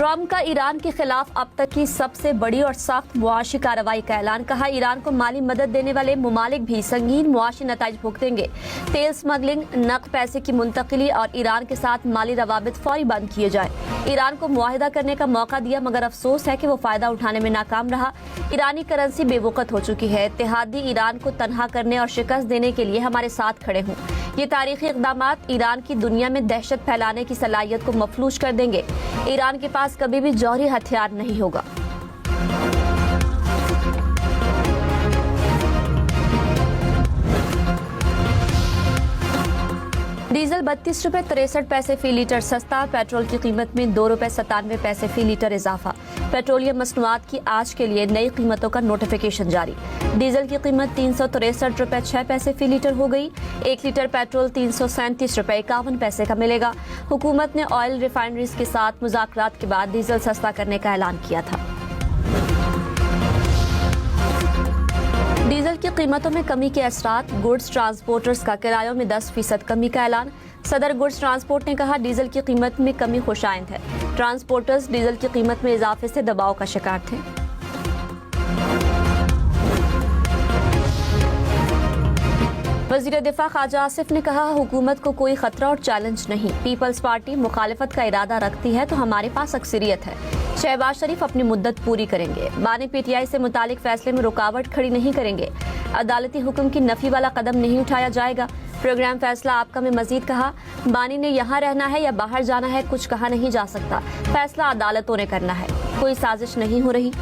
Trump का Iran के खिलाफ अब तक की सबसे बड़ी और सख्त मुआशी कार्रवाई का ऐलान। कहा, ईरान को माली मदद देने वाले मुमालिक भी संगीन मुआशी नताइज भुगतेंगे। तेल स्मगलिंग, नकद पैसे की मुंतकिली और ईरान के साथ माली रवाबित फौरी बंद किए जाए। ईरान को मुआहिदा करने का मौका दिया, मगर अफसोस है कि वो फायदा उठाने में नाकाम रहा। ईरानी करेंसी बेवकूत हो चुकी है। इत्तेहादी ईरान को तनहा करने और शिकस्त देने के लिए हमारे साथ खड़े हों। ये तारीखी इक़दामात ईरान की दुनिया में दहशत फैलाने की सलाहियत को मफलूज कर देंगे। ईरान के पास कभी भी जौहरी हथियार नहीं होगा। डीजल 32 रुपए 63 पैसे फी लीटर सस्ता। पेट्रोल की कीमत में 2 रुपए 97 पैसे फी लीटर इजाफा। पेट्रोलियम मसनूआत की आज के लिए नई कीमतों का नोटिफिकेशन जारी। डीजल की कीमत 363 रुपए 6 पैसे फी लीटर हो गई। 1 लीटर पेट्रोल 337 रुपए 51 पैसे का मिलेगा। हुकूमत ने ऑयल रिफाइनरीज के साथ मुज़ाकरात के बाद डीजल सस्ता करने का ऐलान किया था। डीजल की कीमतों में कमी के असरात। गुड्स ट्रांसपोर्टर्स का किरायों में 10% कमी का ऐलान। सदर गुड्स ट्रांसपोर्ट ने कहा, डीजल की कीमत में कमी खुशाइंद है। ट्रांसपोर्टर्स डीजल की कीमत में इजाफे से दबाव का शिकार थे। वज़ीर दिफा ख्वाजा आसिफ ने कहा, हुकूमत को कोई खतरा और चैलेंज नहीं। पीपल्स पार्टी मुखालिफत का इरादा रखती है तो हमारे पास अक्सरियत है। शहबाज शरीफ अपनी मुद्दत पूरी करेंगे। बानी पीटीआई से मुतालिक फैसले में रुकावट खड़ी नहीं करेंगे। अदालती हुक्म की नफी वाला कदम नहीं उठाया जाएगा। प्रोग्राम फैसला आपका में मजीद कहा, बानी ने यहाँ रहना है या बाहर जाना है कुछ कहा नहीं जा सकता। फैसला अदालतों ने करना है, कोई साजिश नहीं हो रही।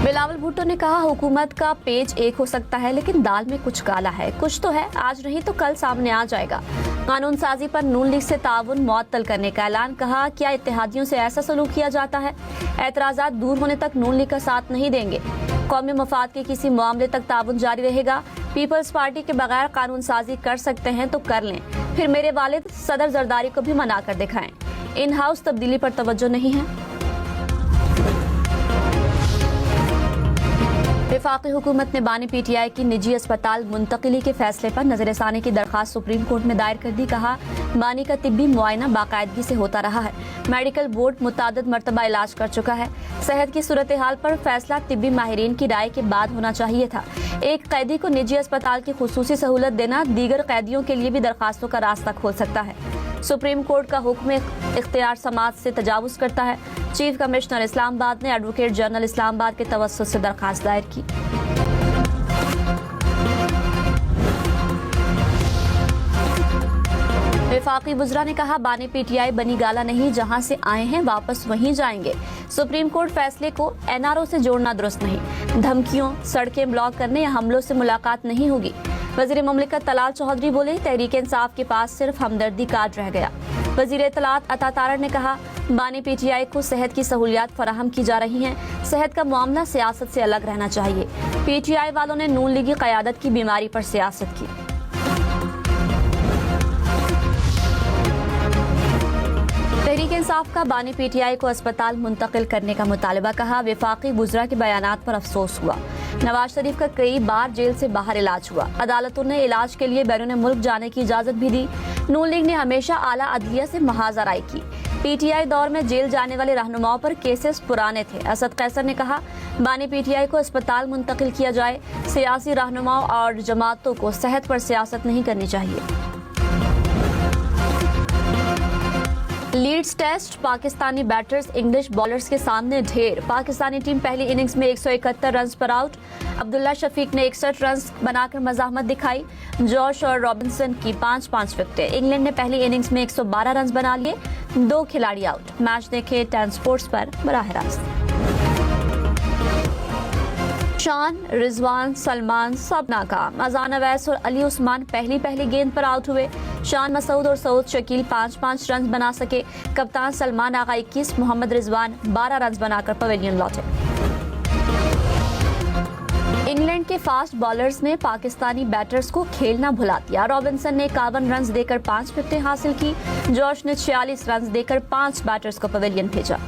बिलावल भुट्टो ने कहा, हुकूमत का पेज एक हो सकता है लेकिन दाल में कुछ काला है। कुछ तो है, आज नहीं तो कल सामने आ जाएगा। कानून साजी पर नून लीग से ताउन मुअत्तल करने का ऐलान। कहा, क्या इत्तेहादियों से ऐसा सलूक किया जाता है? एतराजात दूर होने तक नून लीग का साथ नहीं देंगे। कौमी मफाद के किसी मामले तक ताउन जारी रहेगा। पीपल्स पार्टी के बगैर कानून साजी कर सकते हैं तो कर लें, फिर मेरे वालिद सदर जरदारी को भी मना कर दिखाएं। इन हाउस तब्दीली पर तवज्जो नहीं है। वफाकी हुकूमत ने बानी पीटीआई की निजी अस्पताल मुंतकिली के फैसले पर नजरसानी की दरखास्त सुप्रीम कोर्ट में दायर कर दी। कहा, बानी का तिब्बी मुआयना बाकायदगी से होता रहा है। मेडिकल बोर्ड मुतादिद मरतबा इलाज कर चुका है। सेहत की सूरत हाल पर फैसला तिब्बी माहिरीन की राय के बाद होना चाहिए था। एक कैदी को निजी अस्पताल की खुसूसी सहूलत देना दीगर कैदियों के लिए भी दरखास्तों का रास्ता खोल सकता है। सुप्रीम कोर्ट का हुक्म इख्तियार समाज से तजावुज करता है। चीफ कमिश्नर इस्लामाबाद ने एडवोकेट जनरल इस्लामाबाद के तवस्सुत से दरखास्त दायर की। वफाकी वुज़रा ने कहा, बानी पीटीआई बनी गाला नहीं, जहां से आए हैं वापस वहीं जाएंगे। सुप्रीम कोर्ट फैसले को एनआरओ से जोड़ना दुरुस्त नहीं। धमकियों, सड़कें ब्लॉक करने या हमलों से मुलाकात नहीं होगी। वज़ीर मुमलिकत तलाल चौधरी बोले, तहरीक इंसाफ के पास सिर्फ हमदर्दी कार्ड रह गया। वज़ीर इत्तलात अता तारड़ ने कहा, बानी पीटीआई को सेहत की सहूलियात फराहम की जा रही हैं। सेहत का मामला सियासत से अलग रहना चाहिए। पीटीआई वालों ने नून लीगी क़यादत की बीमारी पर सियासत की। तहरीक इंसाफ का बानी पीटीआई को अस्पताल मुंतकिल करने का मुतालबा। कहा, वफाकी वुज़रा के बयानात पर अफसोस हुआ। नवाज शरीफ का कई बार जेल से बाहर इलाज हुआ। अदालतों ने इलाज के लिए बैरून मुल्क जाने की इजाजत भी दी। नून लीग ने हमेशा आला अदलिया से महाजराई की। पीटीआई दौर में जेल जाने वाले रहनुमाओं पर केसेस पुराने थे। असद कैसर ने कहा, बानी पीटीआई को अस्पताल मुंतकिल किया जाए। सियासी रहनुमाओं और जमातों को सेहत पर सियासत नहीं करनी चाहिए। Leeds test, Pakistani batters English bowlers के सामने ढेर। पाकिस्तानी टीम पहली इनिंग्स में 171 रन पर आउट। अब्दुल्ला शफीक ने 61 रन बनाकर मज़ाहमत दिखाई। जॉश और रॉबिन्सन की 5-5 विकेटें। इंग्लैंड ने पहली इनिंग्स में 112 रन बना लिए। 2 खिलाड़ी आउट। मैच देखे 10 स्पोर्ट्स पर बराह रास्त। शान, रिजवान, सलमान सब नाकाम। अजान अवैस और अली उस्मान पहली गेंद पर आउट हुए। शान मसूद और सऊद शकील 5-5 रन बना सके। कप्तान सलमान आगा 21, मोहम्मद रिजवान 12 रन बनाकर पवेलियन लौटे। इंग्लैंड के फास्ट बॉलर्स ने पाकिस्तानी बैटर्स को खेलना भुला दिया। रॉबिन्सन ने 51 रन देकर 5 विकेटें हासिल की। जॉश ने 46 रन देकर 5 बैटर्स को पवेलियन भेजा।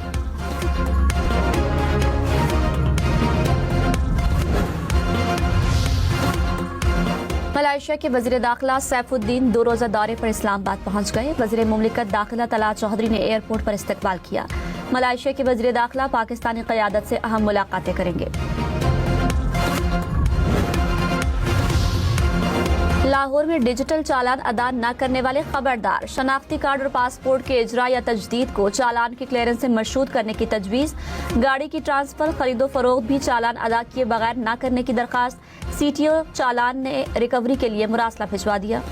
मलेशिया के वजीर दाखिला सैफुद्दीन 2 रोजा दौरे पर इस्लामाबाद पहुंच गए। वजीर मुमलिकत दाखिला तला चौधरी ने एयरपोर्ट पर इस्तकबाल किया। मलेशिया के वजीर दाखिला पाकिस्तानी क़यादत से अहम मुलाकातें करेंगे। लाहौर में डिजिटल चालान अदा न करने वाले खबरदार, शनाख्ती कार्ड और पासपोर्ट के इजरा या तजदीद को चालान की क्लियरेंस से मशरूत करने की तजवीज़। गाड़ी की ट्रांसफर, खरीदो फरोख्त भी चालान अदा किए बगैर न करने की दरखास्त। सीटीओ चालान ने रिकवरी के लिए मुरासला भिजवा दिया।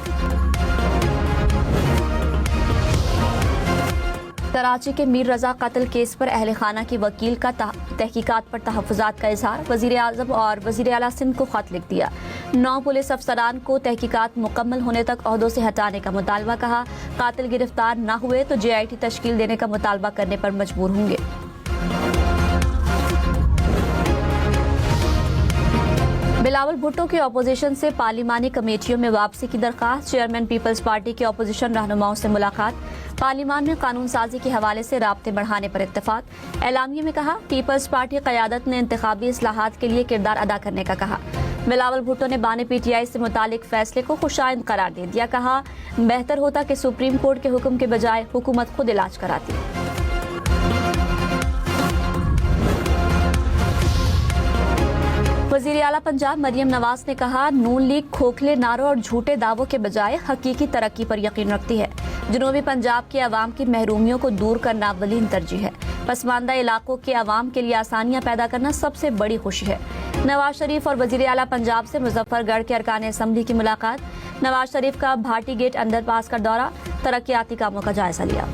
कराची के मीर रजा कत्ल केस पर अहल खाना की वकील का तहकीकात पर तहफ़्फ़ुज़ात का इज़हार। वज़ीर आज़म और वज़ीर आला सिंध को खत लिख दिया। 9 पुलिस अफसरान को तहकीकात मुकम्मल होने तक ओहदों से हटाने का मुतालबा। कहा, कातिल गिरफ्तार न हुए तो JIT तश्कील देने का मुतालबा करने पर मजबूर होंगे। बिलावल भुट्टो के अपोजिशन से पार्लिमानी कमेटियों में वापसी की दरखास्त। चेयरमैन पीपल्स पार्टी के अपोजिशन रहनुमाओं से मुलाकात। पार्लिमान में कानून साजी के हवाले से राब्ते बढ़ाने पर इत्तेफाक। एलामिया में कहा, पीपल्स पार्टी क़यादत ने इंतखाबी इस्लाहात के लिए किरदार अदा करने का कहा। बिलावल भुट्टो ने बानी PTI से मुतालिक फैसले को खुशाइंद करार दे दिया। कहा, बेहतर होता कि सुप्रीम कोर्ट के हुक्म के बजाय हुकूमत खुद इलाज कराती। वज़ीर आला पंजाब मरियम नवाज ने कहा, नून लीग खोखले नारों और झूठे दावों के बजाय हकीकी तरक्की पर यकीन रखती है। जनूबी पंजाब के अवाम की महरूमियों को दूर करना अव्वलीन तरजीह है। पसमानदा इलाकों के अवाम के लिए आसानियां पैदा करना सबसे बड़ी खुशी है। नवाज शरीफ और वज़ीर आला पंजाब से मुजफ्फरगढ़ के अरकान असम्बली की मुलाकात। नवाज शरीफ का भाटी गेट अंडरपास का दौरा, तरक्याती कामों का जायजा लिया।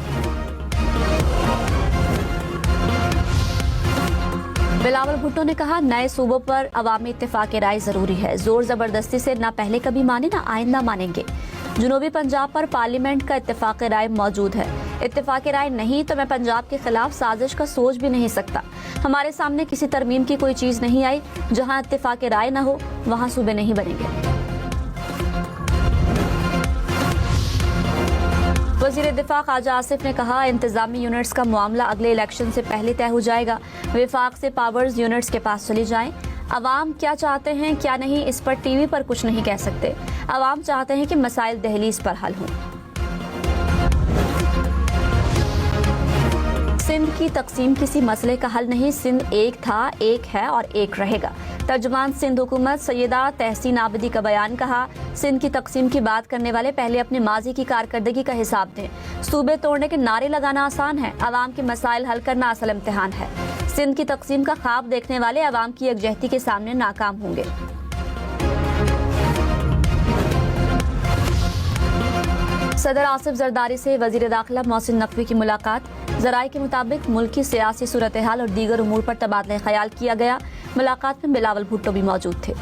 बिलावल भुट्टो ने कहा, नए सूबों पर अवामी इत्तेफाक राय जरूरी है। जोर जबरदस्ती से न पहले कभी माने न आइंदा मानेंगे। जनूबी पंजाब पर पार्लियामेंट का इत्तेफाक राय मौजूद है। इत्तेफाक राय नहीं तो मैं पंजाब के खिलाफ साजिश का सोच भी नहीं सकता। हमारे सामने किसी तरमीम की कोई चीज नहीं आई। जहां इत्तेफाक राय न हो वहां सूबे नहीं बनेंगे। वज़ीर दिफा ख्वाजा आसिफ ने कहा, इंतजामी यूनिट्स का मामला अगले इलेक्शन से पहले तय हो जाएगा। विफाक से पावर्स यूनिट्स के पास चली जाएं। अवाम क्या चाहते हैं क्या नहीं, इस पर टीवी पर कुछ नहीं कह सकते। अवाम चाहते हैं कि मसाइल दहलीज पर हल हों। सिंध की तकसीम किसी मसले का हल नहीं। सिंध एक था, एक है और एक रहेगा। तर्जुमान सिंध हुकूमत सैयदा तहसीन आबिदी का बयान। कहा, सिंध की तकसीम की बात करने वाले पहले अपने माजी की कारकर्दगी का हिसाब दें। सूबे तोड़ने के नारे लगाना आसान है, अवाम के मसाइल हल करना असल इम्तिहान है। सिंध की तकसीम का ख्वाब देखने वाले अवाम की यकजहती के सामने नाकाम होंगे। सदर आसिफ जरदारी से वजीर दाखिला मोहसिन नकवी की मुलाकात। जराये के मुताबिक मुल्क की सियासी सूरत हाल और दीगर उमूर पर तबादला ख्याल किया गया। मुलाकात में बिलावल भुट्टो भी मौजूद थे।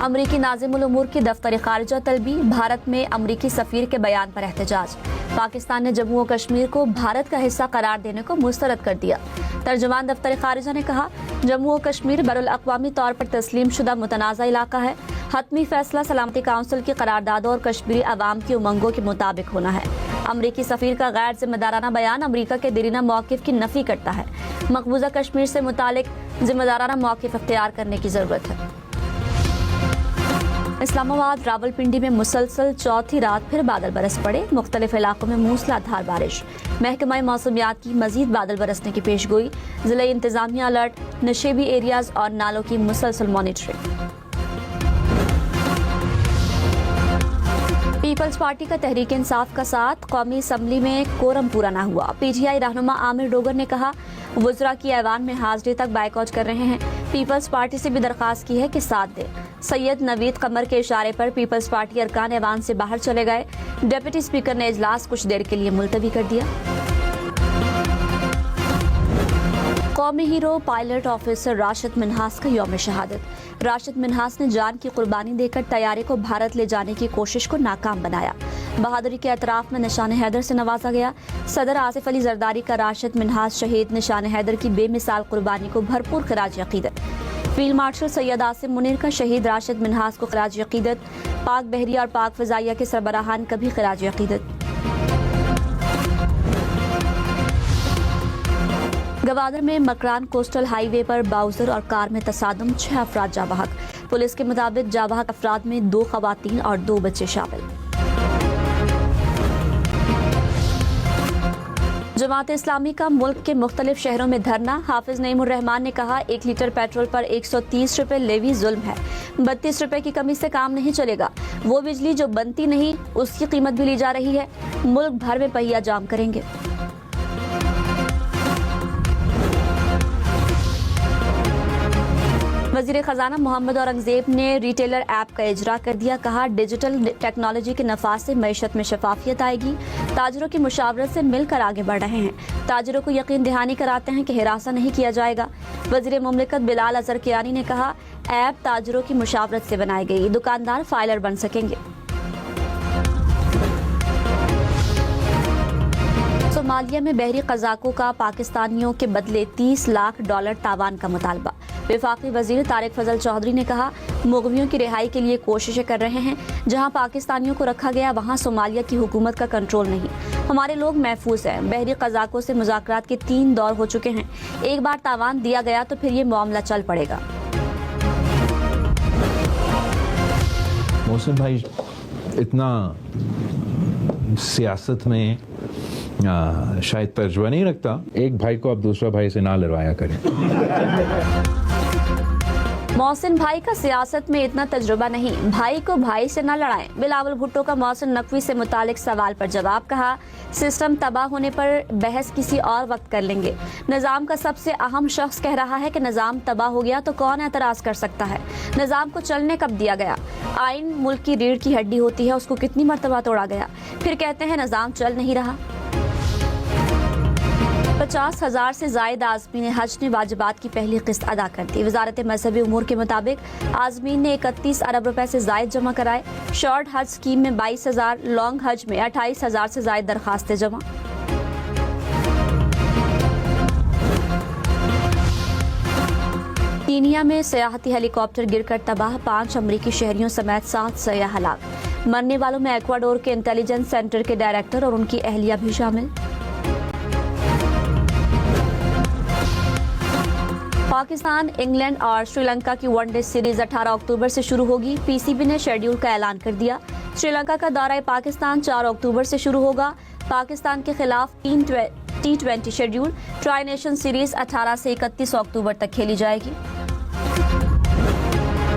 अमरीकी नाज़िमुल उमूर की दफ्तर खारिजा तलबी। भारत में अमरीकी सफीर के बयान पर एहतजाज। पाकिस्तान ने जम्मू और कश्मीर को भारत का हिस्सा करार देने को मुस्तरद कर दिया। तर्जुमान दफ्तर खारिजा ने कहा, जम्मू और कश्मीर बैनुल अक़वामी तौर पर तस्लीम शुदा मुतनाज़ा इलाका है। हतमी फैसला सलामती काउंसिल की करारदादों और कश्मीरी अवाम की उमंगों के मुताबिक होना है। अमरीकी सफीर का गैर जिम्मेदाराना बयान अमरीका के देरीना मौक़िफ़ की नफ़ी करता है। मकबूजा कश्मीर से मुतालिक जिम्मेदाराना मौक़िफ़ इख्तियार करने की ज़रूरत है। इस्लामाबाद रावलपिंडी में मुसलसल चौथी रात फिर बादल बरस पड़े। मुख्तलिफ इलाकों में मूसलाधार बारिश। महकमा मौसमियात की मजीद बादल बरसने की पेशगोई। जिला इंतजामिया अलर्ट, नशेबी एरियाज और नालों की मुसलसल मॉनिटरिंग। पीपल्स पार्टी का तहरीक इंसाफ का साथ। कौमी असम्बली में कोरम पूरा न हुआ। PTI रहनुमा आमिर डोगर ने कहा, वज़रा की ऐवान में हाजिरी तक बाइकआउट कर रहे हैं। पीपल्स पार्टी से भी दरख्वास्त की है कि साथ दे। सैयद नवीद कमर के इशारे पर पीपल्स पार्टी अरकान ऐवान से बाहर चले गए। डिप्टी स्पीकर ने इजलास कुछ देर के लिए मुलतवी कर दिया। कौमी hero pilot officer Rashid Minhas का यौम शहादत। राशिद मिन्हास ने जान की कुर्बानी देकर तैयारी को भारत ले जाने की कोशिश को नाकाम बनाया। बहादुरी के अतराफ में निशान हैदर से नवाजा गया। सदर आसिफ अली जरदारी का राशिद मिन्हास शहीद निशान हैदर की बेमिसाल कुर्बानी को भरपूर खराज अकीदत। फील्ड मार्शल सैयद आसिम मुनीर का शहीद राशिद मिन्हास को खराज अकीदत। पाक बहरिया और पाक फ़ज़ाइया के सरबराहान का भी खराज अकीदत। गवादर में मकरान कोस्टल हाईवे पर बाउजर और कार में तसादम, 6 अफराद जाँ बहक। पुलिस के मुताबिक जाँ बहक अफराद में 2 खवातीन और 2 बच्चे शामिल। जमात इस्लामी का मुल्क के मुख्तलिफ शहरों में धरना। हाफिज नईमुर रहमान ने कहा 1 लीटर पेट्रोल पर 130 रुपए लेवी जुल्म है। 32 रुपए की कमी से काम नहीं चलेगा। वो बिजली जो बनती नहीं उसकी कीमत भी ली जा रही है। मुल्क भर में पहिया जाम करेंगे। वजीर खजाना मोहम्मद औरंगजेब ने रिटेलर ऐप का इजरा कर दिया। कहा डिजिटल टेक्नोलॉजी के नफाज से मईशत में शफाफियत आएगी। ताजरों की मुशावरत से मिलकर आगे बढ़ रहे हैं। ताजरों को यकीन दहानी कराते हैं कि हिरासा नहीं किया जाएगा। वजीर मुमलिकत बिलाल अजहर कियानी ने कहा ऐप ताजरों की मुशावरत से बनाई गई। दुकानदार फाइलर बन सकेंगे। सोमालिया में बहरी कज़ाकों का पाकिस्तानियों के बदले $30 लाख तावान का मुतालबा। वफाकी वजीर तारिक फजल चौधरी ने कहा मुग़वियों की रिहाई के लिए कोशिशें कर रहे हैं। जहां पाकिस्तानियों को रखा गया वहां सोमालिया की हुकूमत का कंट्रोल नहीं। हमारे लोग महफूज हैं। बहरी कज़ाकों से मुज़ाकरात के 3 दौर हो चुके हैं। एक बार तावान दिया गया तो फिर ये मामला चल पड़ेगा। मोहसिन भाई इतना सियासत में शायद तजुर्बा नहीं रखता। एक भाई को अब दूसरा भाई से ना लड़वाया करें। मोहसिन भाई का सियासत में इतना तजुर्बा नहीं, भाई को भाई से न लड़ाएं। बिलावल भुट्टो का मोहसिन नकवी से मुतालिक सवाल पर जवाब। कहा सिस्टम तबाह होने पर बहस किसी और वक्त कर लेंगे। निज़ाम का सबसे अहम शख्स कह रहा है कि निज़ाम तबाह हो गया तो कौन एतराज कर सकता है। निज़ाम को चलने कब दिया गया? आइन मुल्क की रीढ़ की हड्डी होती है, उसको कितनी मरतबा तोड़ा गया। फिर कहते हैं निज़ाम चल नहीं रहा। 50,000 से जायद आज़मीन हज ने वाजिबात की पहली किस्त अदा कर दी। वजारत मजहबी उमूर के मुताबिक आज़मीन ने 31 अरब रुपए से जायद जमा कराए। शॉर्ट हज स्कीम में 22,000, लॉन्ग हज में 28,000 से जायद दरखास्तें जमा। कीनिया में सियाहती हेलीकॉप्टर गिरकर तबाह। 5 अमरीकी शहरियों समेत 7 सयाह हलाक। मरने वालों में एक्वाडोर के इंटेलिजेंस सेंटर के डायरेक्टर और उनकी अहलिया भी शामिल। पाकिस्तान, इंग्लैंड और श्रीलंका की वनडे सीरीज 18 अक्टूबर से शुरू होगी। पीसीबी ने शेड्यूल का ऐलान कर दिया। श्रीलंका का दौरा पाकिस्तान 4 अक्टूबर से शुरू होगा। पाकिस्तान के खिलाफ T20 schedule. Tri nation series 18 से 31 अक्टूबर तक खेली जाएगी।